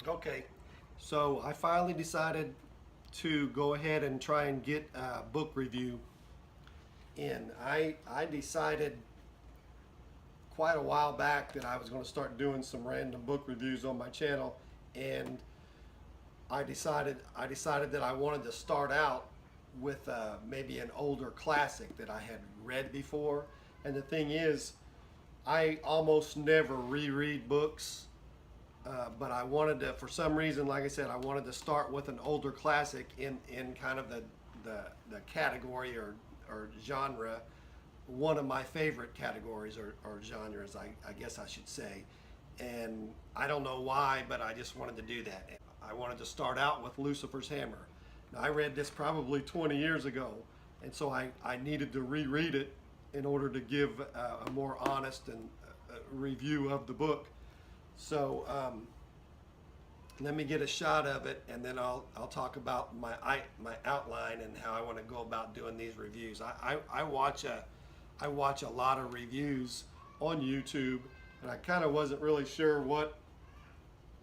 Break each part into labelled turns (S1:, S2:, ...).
S1: Okay, so I finally decided to go ahead and try and get a book review in. I decided quite a while back that I was going to start doing some random book reviews on my channel, and I decided that I wanted to start out with maybe an older classic that I had read before. And the thing is, I almost never reread books. But I wanted to, for some reason, like I said, I wanted to start with an older classic in kind of the category or genre, one of my favorite categories or genres, I guess I should say. And I don't know why, but I just wanted to do that. I wanted to start out with Lucifer's Hammer. Now, I read this probably 20 years ago, and so I needed to reread it in order to give a more honest and review of the book. So let me get a shot of it, and then I'll talk about my outline and how I want to go about doing these reviews. I watch a lot of reviews on YouTube, and I kind of wasn't really sure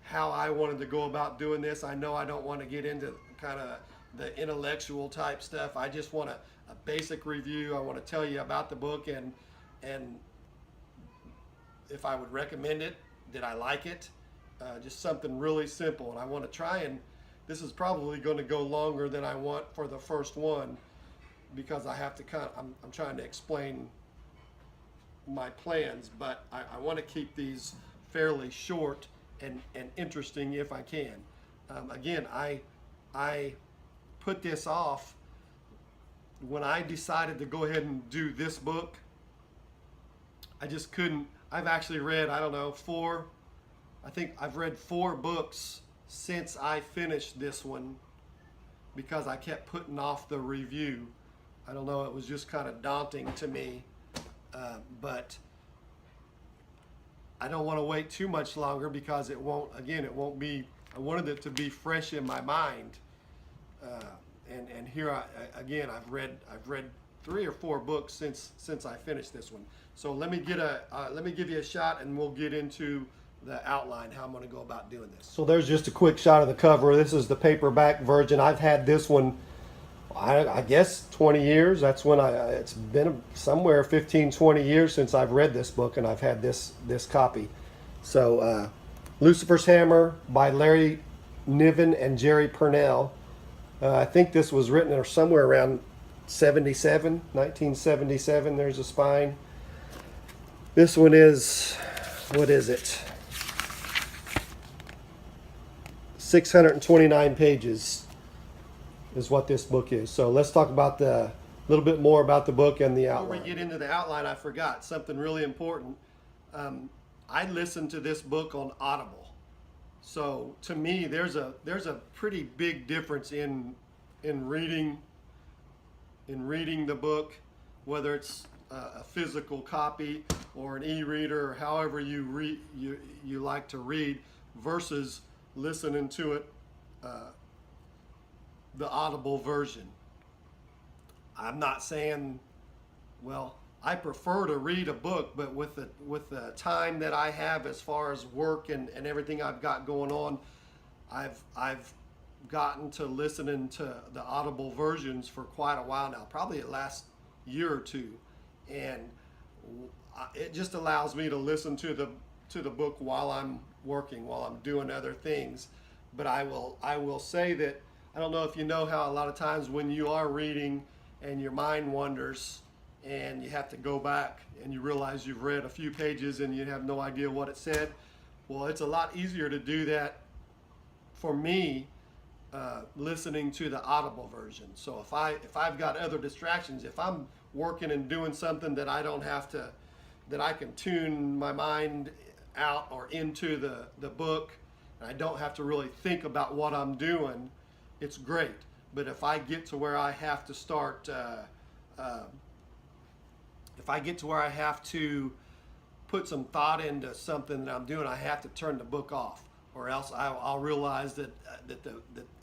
S1: how I wanted to go about doing this. I know I don't want to get into kind of the intellectual type stuff. I just want a basic review. I want to tell you about the book and if I would recommend it, did I like it? Just something really simple. And I want to try and, this is probably going to go longer than I want for the first one because I have to I'm trying to explain my plans, but I want to keep these fairly short and interesting if I can. Again, I put this off when I decided to go ahead and do this book. I just couldn't. I've actually read, I don't know, I think I've read 4 books since I finished this one because I kept putting off the review. I don't know, it was just kind of daunting to me, but I don't want to wait too much longer because it won't be, I wanted it to be fresh in my mind. And here again, I've read 3 or 4 books since I finished this one. So let me give you a shot, and we'll get into the outline, how I'm going to go about doing this. So there's just a quick shot of the cover. This is the paperback version. I've had this one, I guess 20 years. That's when it's been somewhere 15, 20 years since I've read this book, and I've had this copy. So Lucifer's Hammer by Larry Niven and Jerry Purnell. I think this was written somewhere around 1977. There's a spine. This one is, what is it? 629 pages is what this book is. So let's talk about a little bit more about the book and the outline. Before we get into the outline, I forgot something really important. I listened to this book on Audible. So to me, there's a pretty big difference in reading the book, whether it's a physical copy or an e-reader, or however you like to read, versus listening to it, the Audible version. I'm not saying, well, I prefer to read a book, but with the time that I have as far as work and everything I've got going on, I've gotten to listening to the Audible versions for quite a while now, probably the last year or two, and it just allows me to listen to the book while I'm working, while I'm doing other things. But I will say that I don't know if you know how a lot of times when you are reading and your mind wanders and you have to go back and you realize you've read a few pages and you have no idea what it said. Well, it's a lot easier to do that for me listening to the Audible version. So if I've got other distractions, if I'm working and doing something that I don't have to, that I can tune my mind out or into the book, and I don't have to really think about what I'm doing, it's great. But if I get to where I have to start, if I get to where I have to put some thought into something that I'm doing, I have to turn the book off, or else I'll realize that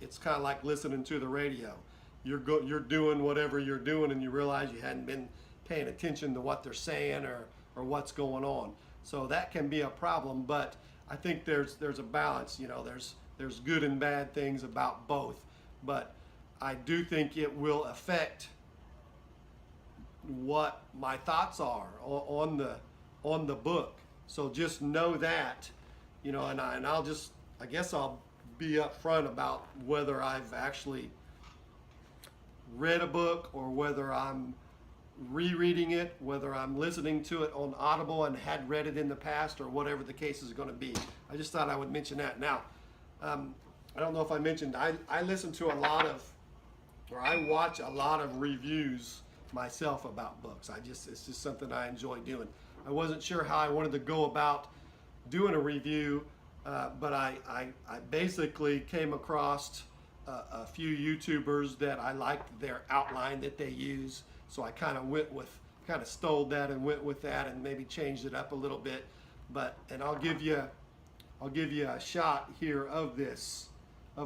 S1: it's kind of like listening to the radio. You're doing whatever you're doing, and you realize you hadn't been paying attention to what they're saying or what's going on. So that can be a problem, but I think there's a balance. You know, There's good and bad things about both, but I do think it will affect what my thoughts are on the book. So just know that, you know, and I guess I'll be upfront about whether I've actually read a book or whether I'm rereading it, whether I'm listening to it on Audible and had read it in the past, or whatever the case is going to be. I just thought I would mention that. Now, I don't know if I mentioned, I listen to a lot of, or I watch a lot of reviews myself about books. It's just something I enjoy doing. I wasn't sure how I wanted to go about doing a review, but I basically came across a few YouTubers that I liked their outline that they use. So I kind of stole that and went with that and maybe changed it up a little bit. And I'll give you a shot here of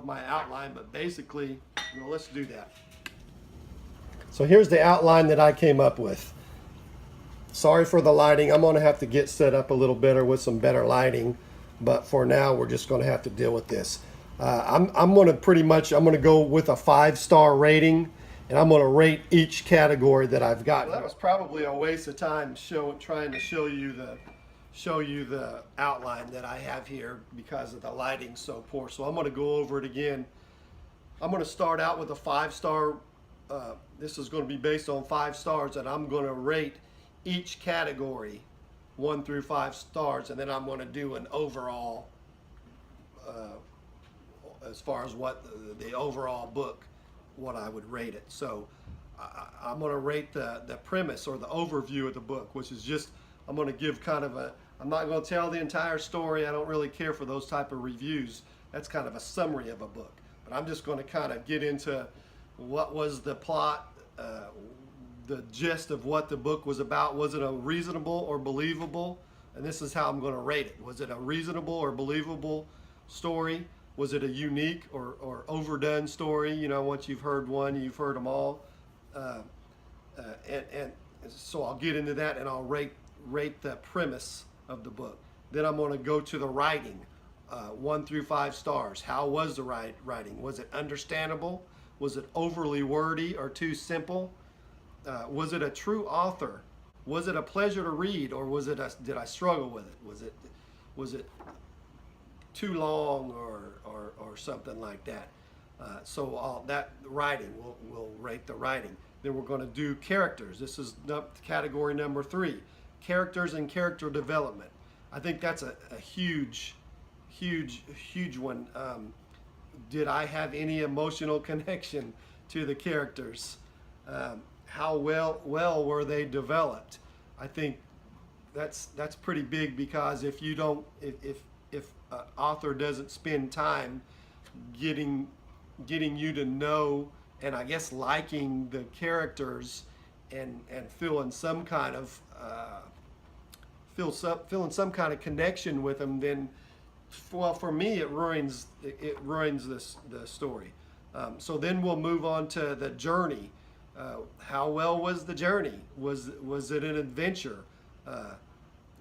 S1: my outline. But basically, you know, let's do that. So here's the outline that I came up with. Sorry for the lighting. I'm going to have to get set up a little better with some better lighting. But for now, we're just going to have to deal with this. I'm going to go with a 5-star rating, and I'm going to rate each category that I've got. Well, that was probably a waste of time trying to show you the outline that I have here because of the lighting so poor. So I'm going to go over it again. I'm going to start out with a 5-star. This is going to be based on 5 stars, and I'm going to rate each category 1 through 5 stars, and then I'm going to do an overall as far as what the overall book, what I would rate it. So I'm going to rate the premise or the overview of the book, which is just, I'm going to give kind of I'm not going to tell the entire story. I don't really care for those type of reviews. That's kind of a summary of a book. But I'm just going to kind of get into what was the plot, the gist of what the book was about. Was it a reasonable or believable? And this is how I'm going to rate it. Was it a reasonable or believable story? Was it a unique or overdone story? You know, once you've heard one, you've heard them all. And so I'll get into that, and I'll rate the premise of the book. Then I'm going to go to the writing, 1 through 5 stars. How was the writing? Was it understandable? Was it overly wordy or too simple? Was it a true author? Was it a pleasure to read, or did I struggle with it? Was it too long or something like that? So all that writing, we'll rate the writing. Then we're going to do characters. This is category number 3, characters and character development. I think that's a huge one. Did I have any emotional connection to the characters? How well were they developed? I think that's pretty big, because if an author doesn't spend time getting you to know, and I guess liking the characters and feeling some kind of feeling some kind of connection with them, then, well, for me, it ruins the story. So then we'll move on to the journey. How well was the journey? Was it an adventure?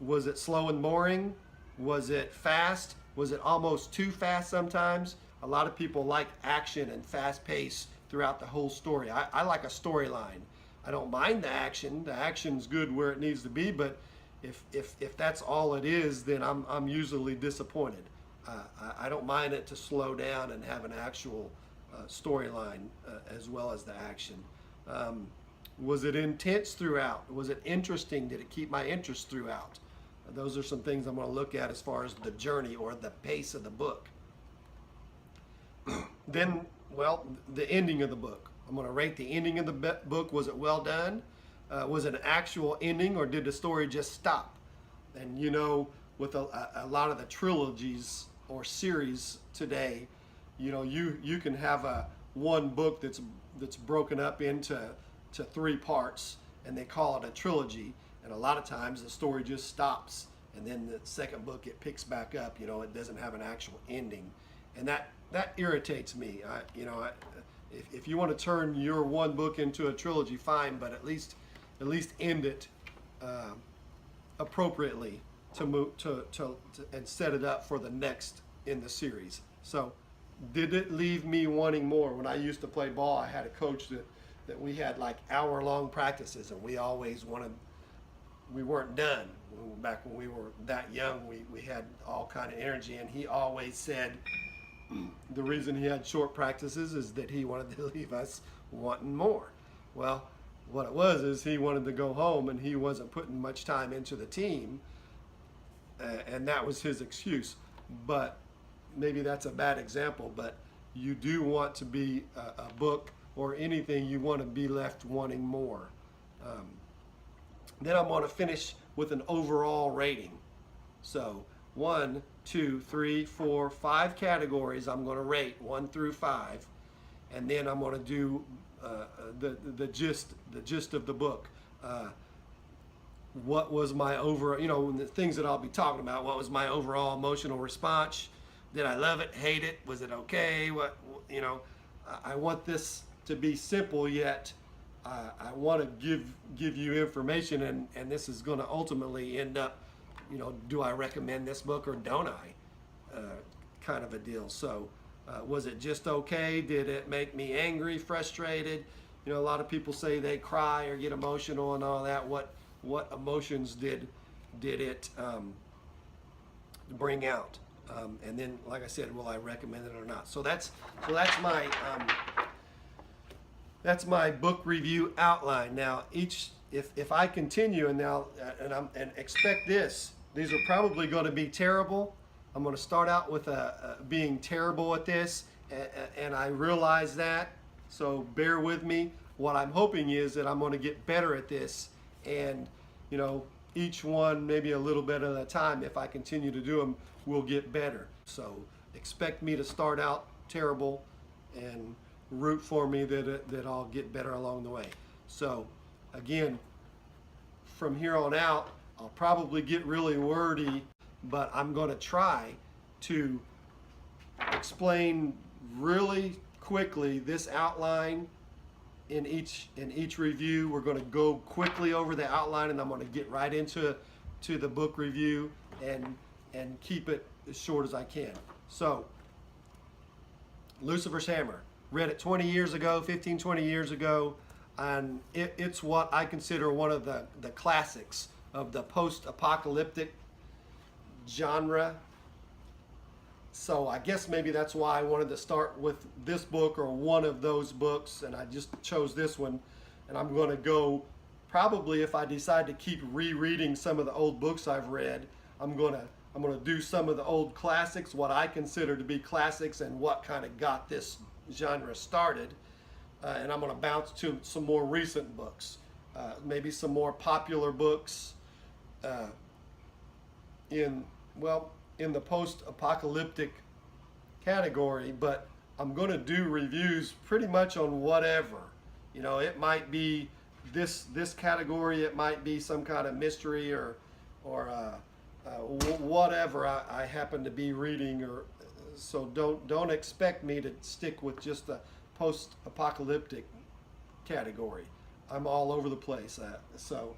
S1: Was it slow and boring? Was it fast? Was it almost too fast sometimes? A lot of people like action and fast pace throughout the whole story. I like a storyline. I don't mind the action. The action's good where it needs to be, but if that's all it is, then I'm usually disappointed. I don't mind it to slow down and have an actual storyline as well as the action. Was it intense throughout? Was it interesting? Did it keep my interest throughout? Those are some things I'm going to look at as far as the journey or the pace of the book. Then, well, the ending of the book. I'm going to rate the ending of the book. Was it well done? Was it an actual ending, or did the story just stop? And you know, with a lot of the trilogies or series today, you know, you can have one book that's broken up into 3 parts, and they call it a trilogy. And a lot of times the story just stops, and then the second book it picks back up. You know, it doesn't have an actual ending, and that irritates me. If you want to turn your one book into a trilogy, fine, but at least end it appropriately to move to and set it up for the next in the series. So did it leave me wanting more? When I used to play ball, I had a coach that we had like hour-long practices, and we always wanted, we weren't done. Back when we were that young, we had all kind of energy, and he always said the reason he had short practices is that he wanted to leave us wanting more. Well, what it was is he wanted to go home, and he wasn't putting much time into the team, and that was his excuse. But maybe that's a bad example, but you do want to be a book or anything, you want to be left wanting more. Then I'm going to finish with an overall rating. So 1, 2, 3, 4, 5 categories I'm going to rate 1 through 5, and then I'm going to do the gist of the book. What was my overall, the things that I'll be talking about. What was my overall emotional response? Did I love it, hate it? Was it okay? I want this to be simple, yet I want to give you information, and this is going to ultimately end up, do I recommend this book or don't I? Kind of a deal. So was it just okay? Did it make me angry, frustrated? A lot of people say they cry or get emotional and all that. What emotions did it bring out? And then, like I said, will I recommend it or not? So that's my book review outline. Now, if I continue and expect this, these are probably going to be terrible. I'm going to start out with being terrible at this, and I realize that. So bear with me. What I'm hoping is that I'm going to get better at this, and each one maybe a little bit at a time. If I continue to do them, will get better. So expect me to start out terrible, and root for me that I'll get better along the way. So again, from here on out, I'll probably get really wordy, but I'm going to try to explain really quickly this outline in each review. We're going to go quickly over the outline, and I'm going to get right into the book review and keep it as short as I can. So, Lucifer's Hammer. Read it 20 years ago, 15, 20 years ago, and it's what I consider one of the classics of the post-apocalyptic genre. So I guess maybe that's why I wanted to start with this book or one of those books, and I just chose this one. And I'm going to go, probably if I decide to keep rereading some of the old books I've read, I'm going to do some of the old classics, what I consider to be classics and what kind of got this genre started, and I'm going to bounce to some more recent books, maybe some more popular books in the post-apocalyptic category. But I'm going to do reviews pretty much on whatever. It might be this category, it might be some kind of mystery or whatever I happen to be reading. So don't expect me to stick with just the post-apocalyptic category. I'm all over the place. So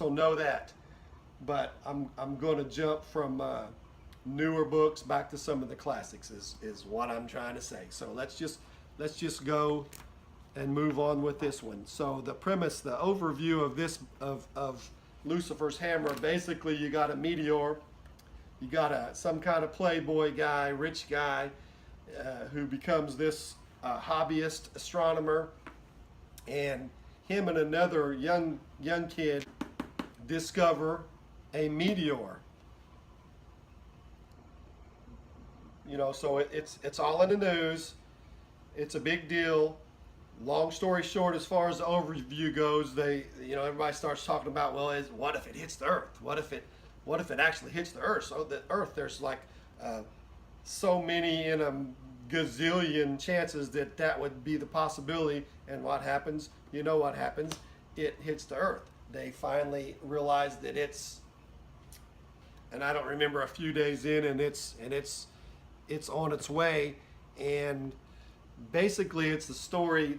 S1: know that. But I'm going to jump from newer books back to some of the classics is what I'm trying to say. So let's just go and move on with this one. So the premise, the overview of this of Lucifer's Hammer. Basically, you got a meteor. You got some kind of playboy guy, rich guy, who becomes this hobbyist astronomer, and him and another young kid discover a meteor. So it's all in the news. It's a big deal. Long story short, as far as the overview goes, everybody starts talking about, what if it hits the Earth? What if it actually hits the Earth? So the Earth, there's like so many in a gazillion chances that would be the possibility. And what happens? What happens? It hits the Earth. They finally realize that and I don't remember, a few days in, and it's on its way. And basically, it's the story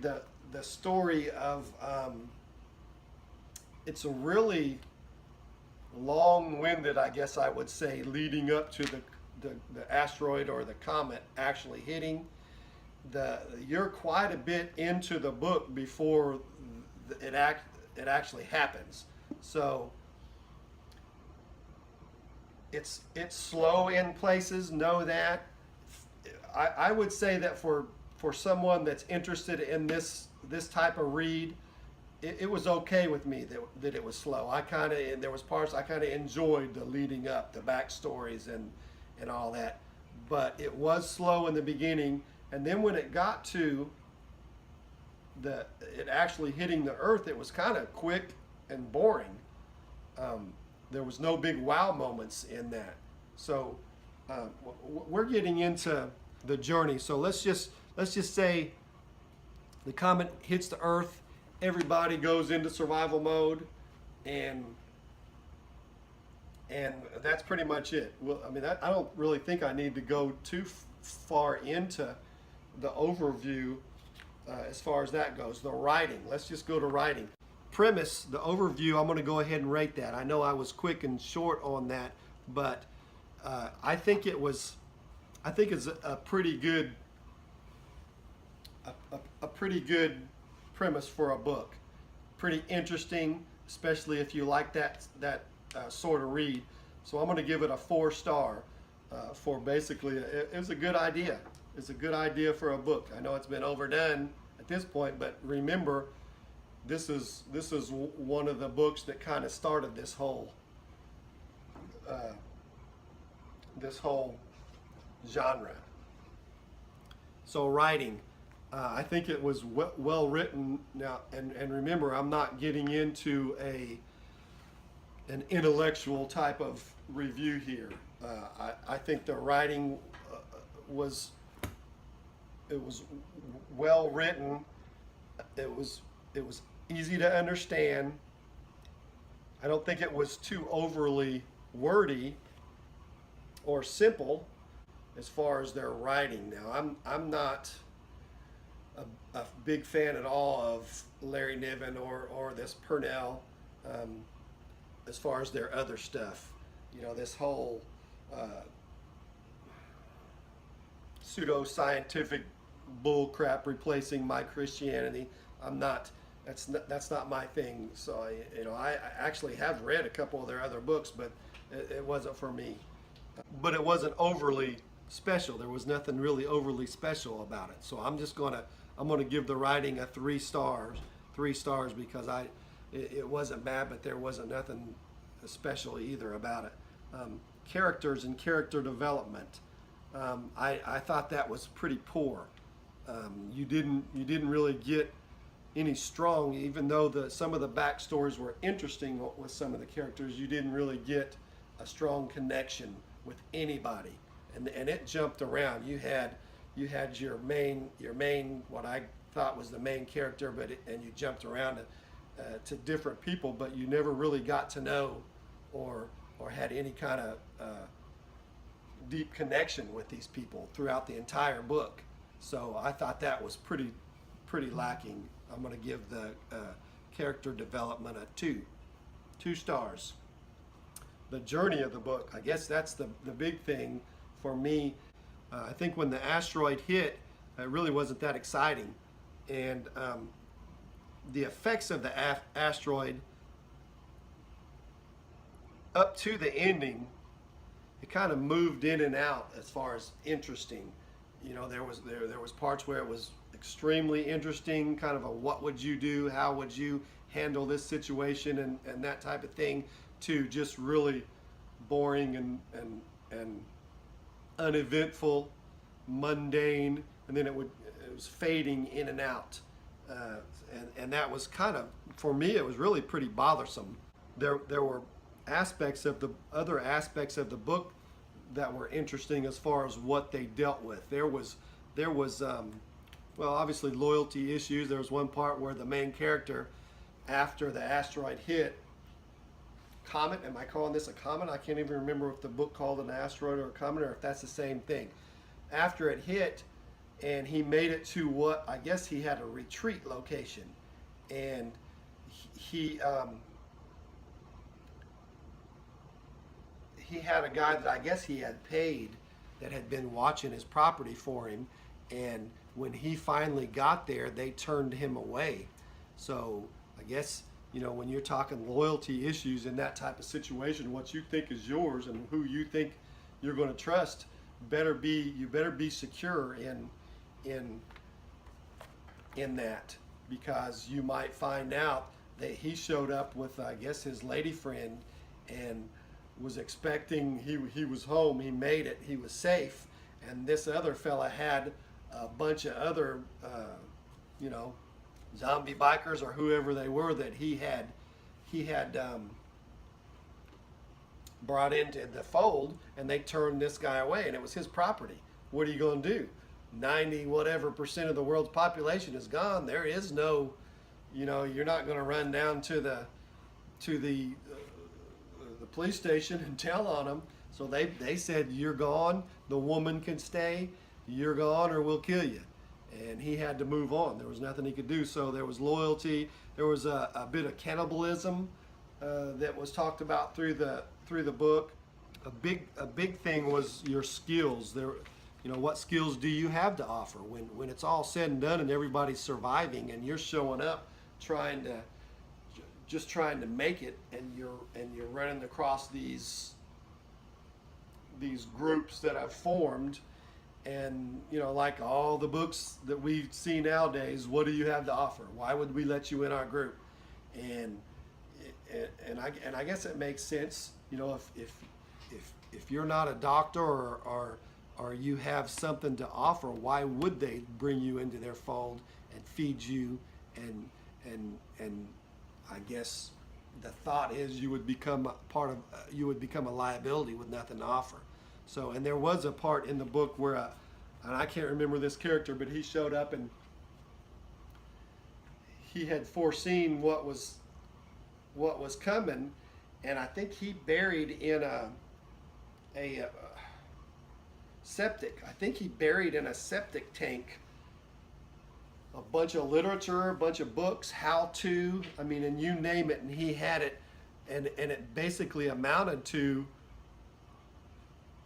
S1: of it's a really long-winded, I guess I would say, leading up to the asteroid or the comet actually hitting, you're quite a bit into the book before it actually happens. So it's slow in places. Know that. I would say that for someone that's interested in this type of read, it was okay with me that it was slow. There was parts I kind of enjoyed the leading up, the backstories and all that, but it was slow in the beginning, and then when it got to it actually hitting the Earth, it was kind of quick and boring. There was no big wow moments in that. So we're getting into the journey. So let's just say the comet hits the Earth. Everybody goes into survival mode, and that's pretty much it. Well, I mean, I don't really think I need to go too far into the overview as far as that goes. The writing. Let's just go to writing. Premise, the overview. I'm going to go ahead and rate that. I know I was quick and short on that, but I think it's a pretty good a pretty good premise for a book. Pretty interesting, especially if you like that sort of read. So I'm going to give it a 4-star for basically it was a good idea. It's a good idea for a book. I know it's been overdone at this point, but remember, this is one of the books that kind of started this whole genre. So writing. I think it was well written. Now, and remember, I'm not getting into an intellectual type of review here. I think the writing was well written. It was easy to understand. I don't think it was too overly wordy or simple as far as their writing. Now, I'm not a big fan at all of Larry Niven or this Purnell as far as their other stuff. You know, this whole pseudo-scientific bull crap replacing my Christianity. That's not my thing. So I actually have read a couple of their other books, but it wasn't for me. But it wasn't overly special. There was nothing really overly special about it. So I'm gonna give the writing a 3 stars. 3 stars because it wasn't bad, but there wasn't nothing special either about it. Characters and character development. I thought that was pretty poor. You didn't really get any strong, even though some of the backstories were interesting with some of the characters. You didn't really get a strong connection with anybody, and it jumped around. You had your main what I thought was the main character, and you jumped around to different people, but you never really got to know or had any kind of deep connection with these people throughout the entire book. So I thought that was pretty lacking. I'm going to give the character development a 2 stars. The journey of the book, I guess that's the big thing for me. I think when the asteroid hit, it really wasn't that exciting, and the effects of the asteroid up to the ending, it kind of moved in and out as far as interesting. You know, there was parts where it was extremely interesting, kind of a what would you do, how would you handle this situation, and that type of thing, to just really boring and uneventful, mundane, and then it was fading in and out, and that was kind of, for me, it was really pretty bothersome. There were other aspects of the book that were interesting as far as what they dealt with. There was well, obviously loyalty issues. There was one part where the main character, after the asteroid hit, comet, am I calling this a comet? I can't even remember if the book called it an asteroid or a comet, or if that's the same thing. After it hit, and he made it to what, I guess he had a retreat location, and he had a guy that I guess he had paid that had been watching his property for him, and when he finally got there, they turned him away. So I guess, when you're talking loyalty issues in that type of situation, what you think is yours and who you think you're going to trust you better be secure in that, because you might find out that he showed up with, I guess, his lady friend, and was expecting he was home, he made it, he was safe, and this other fella had a bunch of other zombie bikers or whoever they were that he had brought into the fold, and they turned this guy away, and it was his property. What are you going to do? 90 whatever percent of the world's population is gone. There is no, you're not going to run down to the police station and tell on them. So they said, you're gone. The woman can stay. You're gone, or we'll kill you. And he had to move on. There was nothing he could do. So there was loyalty. There was a bit of cannibalism that was talked about through the book. A big thing was your skills. What skills do you have to offer when it's all said and done and everybody's surviving and you're showing up trying to make it, and you're running across these groups that have formed, and like all the books that we see nowadays, what do you have to offer? Why would we let you in our group? And I guess it makes sense. If you're not a doctor or you have something to offer, why would they bring you into their fold and feed you? And I guess the thought is you would become a liability with nothing to offer. So, and there was a part in the book where, and I can't remember this character, but he showed up and he had foreseen what was coming, and I think he buried in a septic. I think he buried in a septic tank a bunch of literature, a bunch of books, how to, and you name it, and he had it, and it basically amounted to,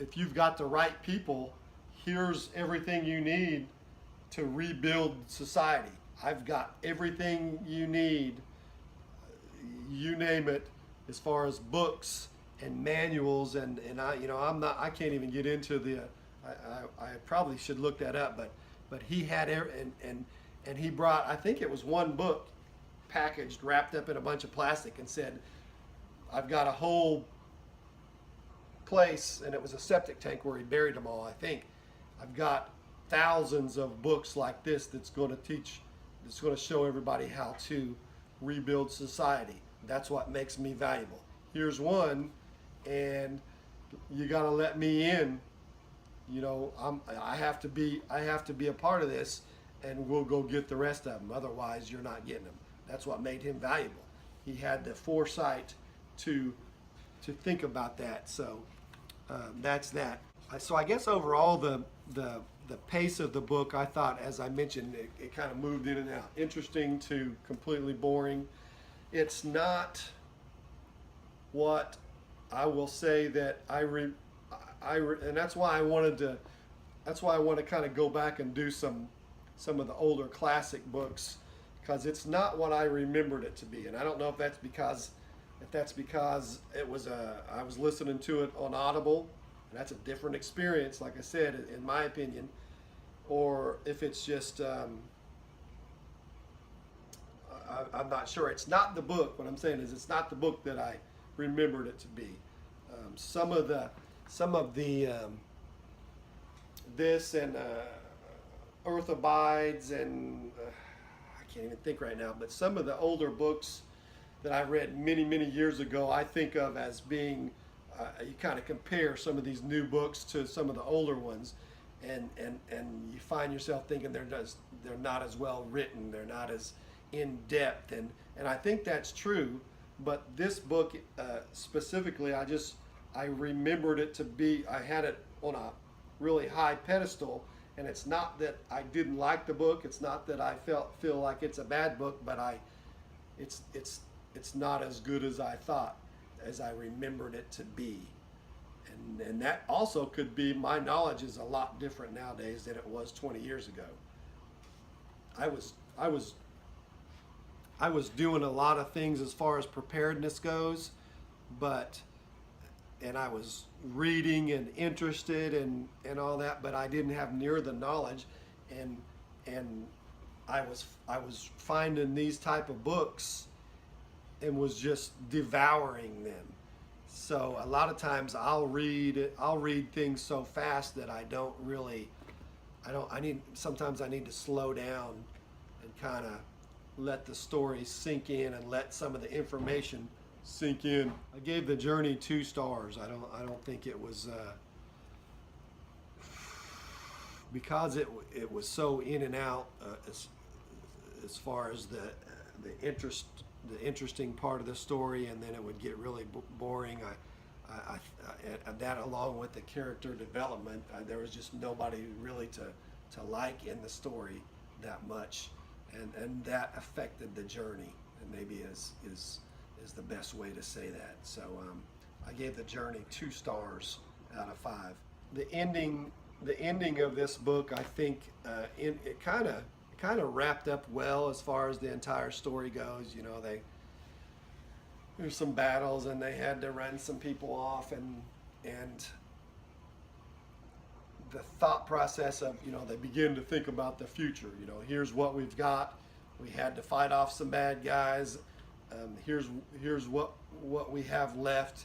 S1: if you've got the right people, here's everything you need to rebuild society. I've got everything you need, you name it, as far as books and manuals, and I can't even get into the, I probably should look that up, but he had, and he brought, I think it was one book packaged, wrapped up in a bunch of plastic, and said, I've got a whole place, and it was a septic tank where he buried them all, I think. I've got thousands of books like this that's going to show everybody how to rebuild society. That's what makes me valuable. Here's one, and you got to let me in. I have to be a part of this, and we'll go get the rest of them. Otherwise, you're not getting them. That's what made him valuable. He had the foresight to think about that. So that's that. So I guess overall, the pace of the book, I thought, as I mentioned, it kind of moved in and out. Interesting to completely boring. It's not what I will say that and that's why I wanted to. That's why I want to kind of go back and do some of the older classic books, because it's not what I remembered it to be. And I don't know if that's because it was I was listening to it on Audible, and that's a different experience, like I said, in my opinion, or if it's just I'm not sure. It's not the book. What I'm saying is it's not the book that I remembered it to be. Some of the this and Earth Abides, and I can't even think right now, but some of the older books that I read many years ago, I think of as being, you kind of compare some of these new books to some of the older ones, and you find yourself thinking they're not as well written, they're not as in depth, and I think that's true. But this book specifically, I remembered it to be, I had it on a really high pedestal, and it's not that I didn't like the book, it's not that I feel like it's a bad book, but it's not as good as I thought, as I remembered it to be. And And that also could be, my knowledge is a lot different nowadays than it was 20 years ago. I was I was I was doing a lot of things as far as preparedness goes, but and I was reading and interested and all that, but I didn't have near the knowledge, and and I was finding these type of books and was just devouring them. So a lot of times I'll read things so fast that I need sometimes I need to slow down and kind of let the story sink in and let some of the information sink in. I gave The Journey 2 stars. I don't think it was because it was so in and out as far as the interesting part of the story, and then it would get really boring. That along with the character development, there was just nobody really to like in the story that much, and that affected the journey, and maybe is the best way to say that. So I gave The Journey 2 stars out of 5. The ending of this book, I think, it kind of wrapped up well as far as the entire story goes. You know, there's some battles and they had to run some people off, and the thought process of, you know, they begin to think about the future. You know, here's what we've got. We had to fight off some bad guys. Here's what we have left,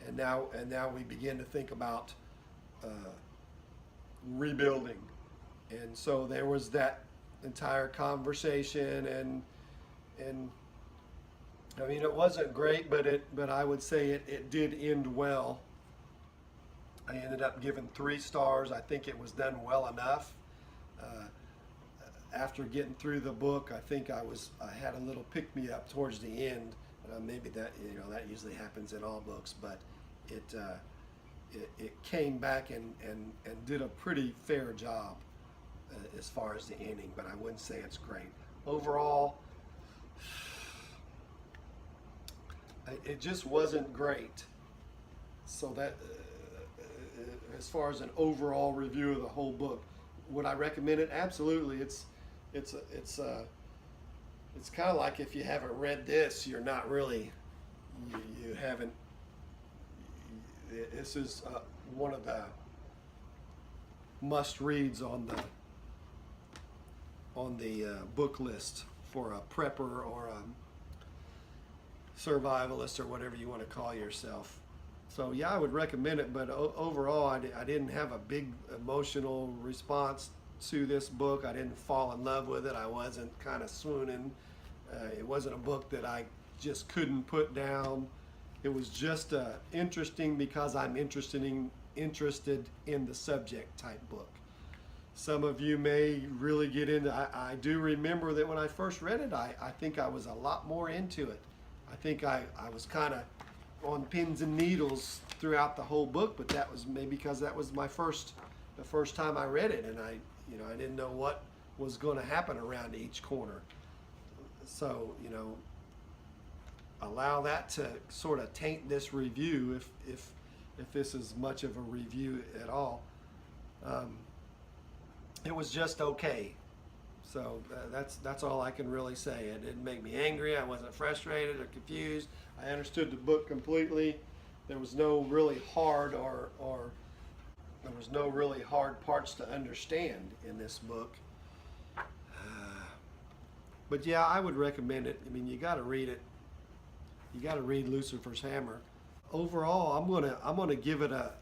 S1: and now we begin to think about rebuilding. And so there was that entire conversation, and I mean, it wasn't great, but I would say it did end well. I ended up giving 3 stars. I think it was done well enough. After getting through the book, I think I had a little pick me up towards the end. Maybe that usually happens in all books, but it came back and did a pretty fair job as far as the ending. But I wouldn't say it's great overall. It just wasn't great. So that as far as an overall review of the whole book, would I recommend it? Absolutely. It's kind of like, if you haven't read this, you're not really, you haven't. This is one of the must reads on the book list for a prepper or a survivalist or whatever you want to call yourself. So yeah, I would recommend it, but overall I didn't have a big emotional response to this book. I didn't fall in love with it. I wasn't kind of swooning. It wasn't a book that I just couldn't put down. It was just interesting because I'm interested in the subject type book. Some of you may really get into. I do remember that when I first read it, I think I was a lot more into it. I think I was kind of on pins and needles throughout the whole book, but that was maybe because that was the first time I read it, and I didn't know what was going to happen around each corner. So, allow that to sort of taint this review, if this is much of a review at all. It was just okay. So that's all I can really say. It didn't make me angry. I wasn't frustrated or confused. I understood the book completely. There was no really hard there was no really hard parts to understand in this book. But yeah, I would recommend it. I mean, you got to read it. You got to read Lucifer's Hammer. Overall, I'm gonna give it a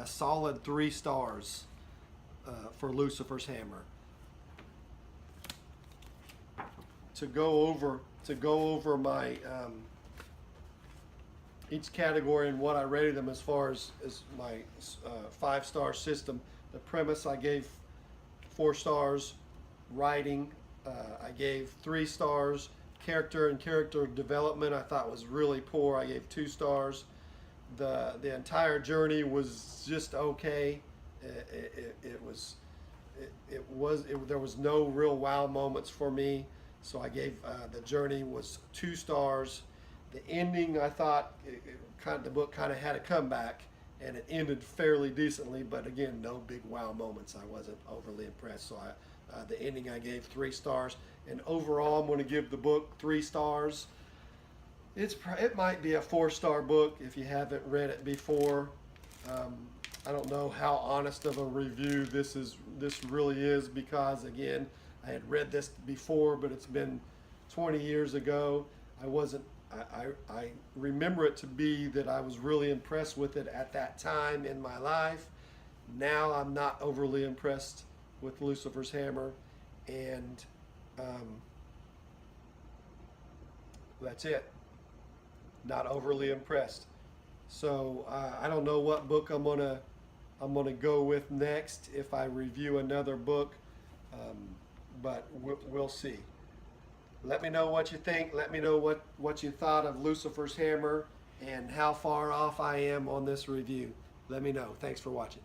S1: solid 3 stars for Lucifer's Hammer. To go over my each category and what I rated them as far as my 5-star system. The premise I gave 4 stars. Writing I gave 3 stars. Character and character development I thought was really poor. I gave 2 stars. The entire journey was just okay. There was no real wow moments for me. So I gave the journey was 2 stars. The ending, I thought the book kind of had a comeback, and it ended fairly decently, but again, no big wow moments. I wasn't overly impressed. So the ending I gave 3 stars, and overall I'm going to give the book 3 stars. It might be a 4-star book if you haven't read it before. I don't know how honest of a review this really is, because again, I had read this before, but it's been 20 years ago. I remember it to be that I was really impressed with it at that time in my life. Now I'm not overly impressed with Lucifer's Hammer, and that's it. Not overly impressed. So I don't know what book I'm gonna go with next if I review another book, but we'll see. Let me know what you think. Let me know what you thought of Lucifer's Hammer and how far off I am on this review. Let me know. Thanks for watching.